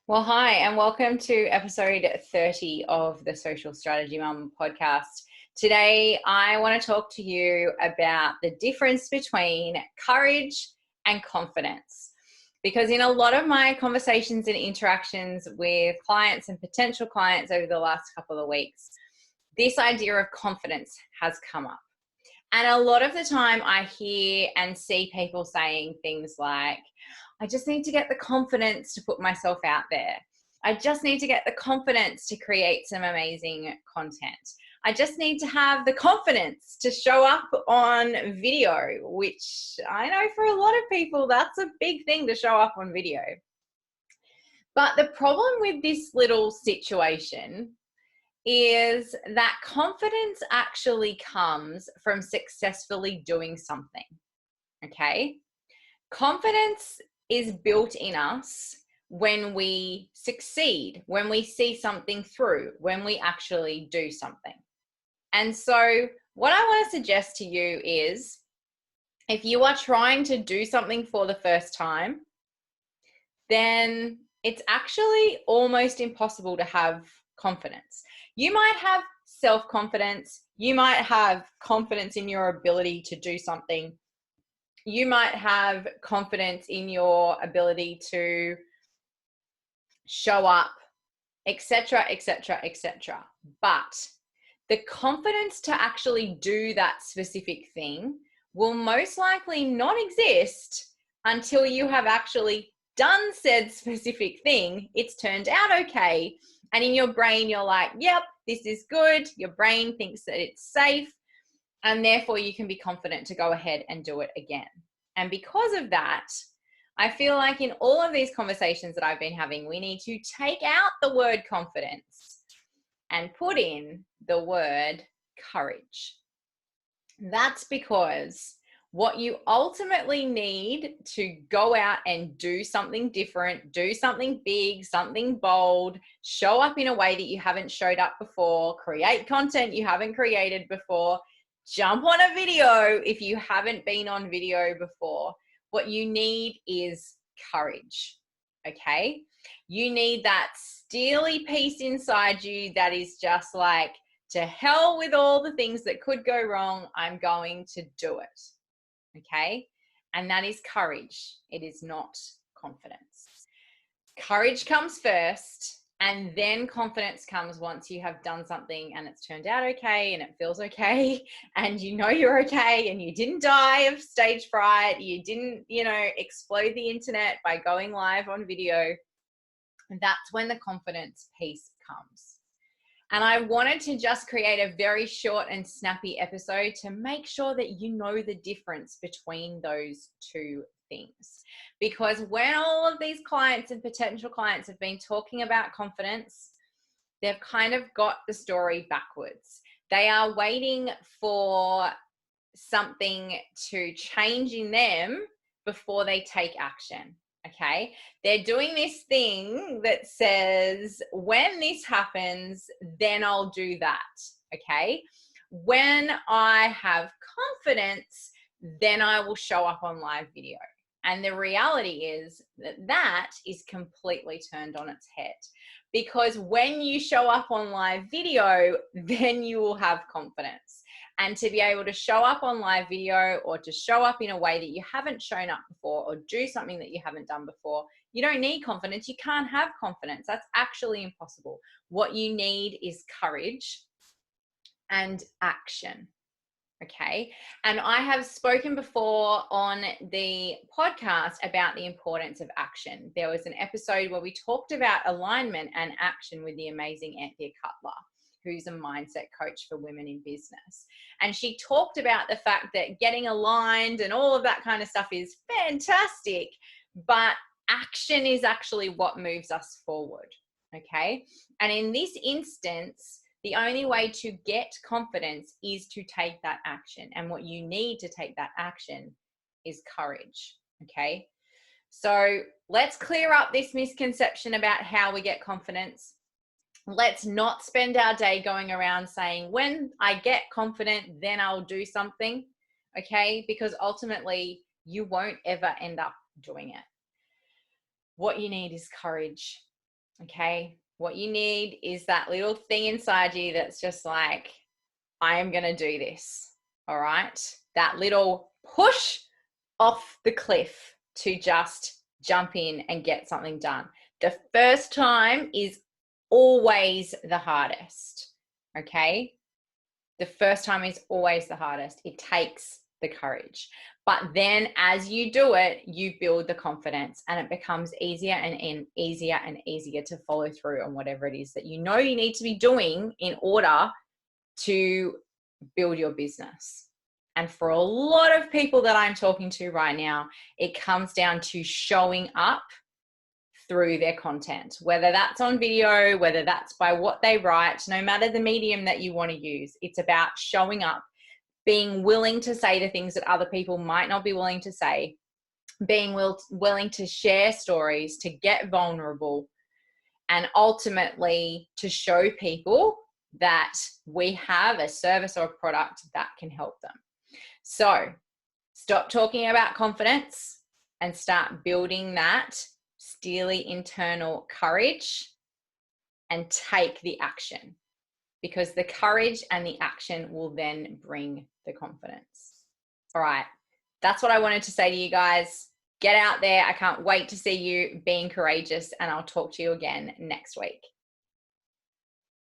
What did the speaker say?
Well, hi, and welcome to episode 30 of the Social Strategy Mum podcast. Today, I want to talk to you about the difference between courage and confidence. Because in a lot of my conversations and interactions with clients and potential clients over the last couple of weeks, this idea of confidence has come up. And a lot of the time, I hear and see people saying things like, I just need to get the confidence to put myself out there. I just need to get the confidence to create some amazing content. I just need to have the confidence to show up on video, which I know for a lot of people, that's a big thing to show up on video. But the problem with this little situation is that confidence actually comes from successfully doing something. Okay? Confidence is built in us when we succeed, when we see something through, when we actually do something. And so, what I want to suggest to you is if you are trying to do something for the first time, then it's actually almost impossible to have confidence. You might have self-confidence, you might have confidence in your ability to do something, you might have confidence in your ability to show up, etc., etc., etc. But the confidence to actually do that specific thing will most likely not exist until you have actually done said specific thing. It's turned out okay. And in your brain, you're like, yep, this is good. Your brain thinks that it's safe. And therefore, you can be confident to go ahead and do it again. And because of that, I feel like in all of these conversations that I've been having, we need to take out the word confidence and put in the word courage. That's because what you ultimately need to go out and do something different, do something big, something bold, show up in a way that you haven't showed up before, create content you haven't created before, jump on a video if you haven't been on video before. What you need is courage, okay? You need that steely piece inside you that is just like, to hell with all the things that could go wrong, I'm going to do it, okay? And that is courage. It is not confidence. Courage comes first, and then confidence comes once you have done something and it's turned out okay and it feels okay and you know you're okay and you didn't die of stage fright, you didn't, explode the internet by going live on video. And that's when the confidence piece comes. And I wanted to just create a very short and snappy episode to make sure that you know the difference between those two things. Because when all of these clients and potential clients have been talking about confidence, they've kind of got the story backwards. They are waiting for something to change in them before they take action. Okay, they're doing this thing that says, when this happens, then I'll do that. Okay, when I have confidence, then I will show up on live video. And the reality is that that is completely turned on its head, because when you show up on live video, then you will have confidence. And to be able to show up on live video or to show up in a way that you haven't shown up before or do something that you haven't done before, you don't need confidence. You can't have confidence. That's actually impossible. What you need is courage and action. Okay. And I have spoken before on the podcast about the importance of action. There was an episode where we talked about alignment and action with the amazing Anthea Cutler, who's a mindset coach for women in business. And she talked about the fact that getting aligned and all of that kind of stuff is fantastic, but action is actually what moves us forward. Okay. And in this instance, the only way to get confidence is to take that action. And what you need to take that action is courage. Okay. So let's clear up this misconception about how we get confidence. Let's not spend our day going around saying, when I get confident, then I'll do something. Okay. Because ultimately you won't ever end up doing it. What you need is courage. Okay. What you need is that little thing inside you that's just like, I am going to do this. All right. That little push off the cliff to just jump in and get something done. The first time is always the hardest. Okay. The first time is always the hardest. It takes the courage. But then as you do it, you build the confidence and it becomes easier and easier and easier to follow through on whatever it is that you know you need to be doing in order to build your business. And for a lot of people that I'm talking to right now, it comes down to showing up through their content, whether that's on video, whether that's by what they write, no matter the medium that you want to use. It's about showing up, being willing to say the things that other people might not be willing to say, being willing to share stories, to get vulnerable, and ultimately to show people that we have a service or a product that can help them. So stop talking about confidence and start building that steely internal courage and take the action, because the courage and the action will then bring the confidence. All right. That's what I wanted to say to you guys. Get out there. I can't wait to see you being courageous, and I'll talk to you again next week.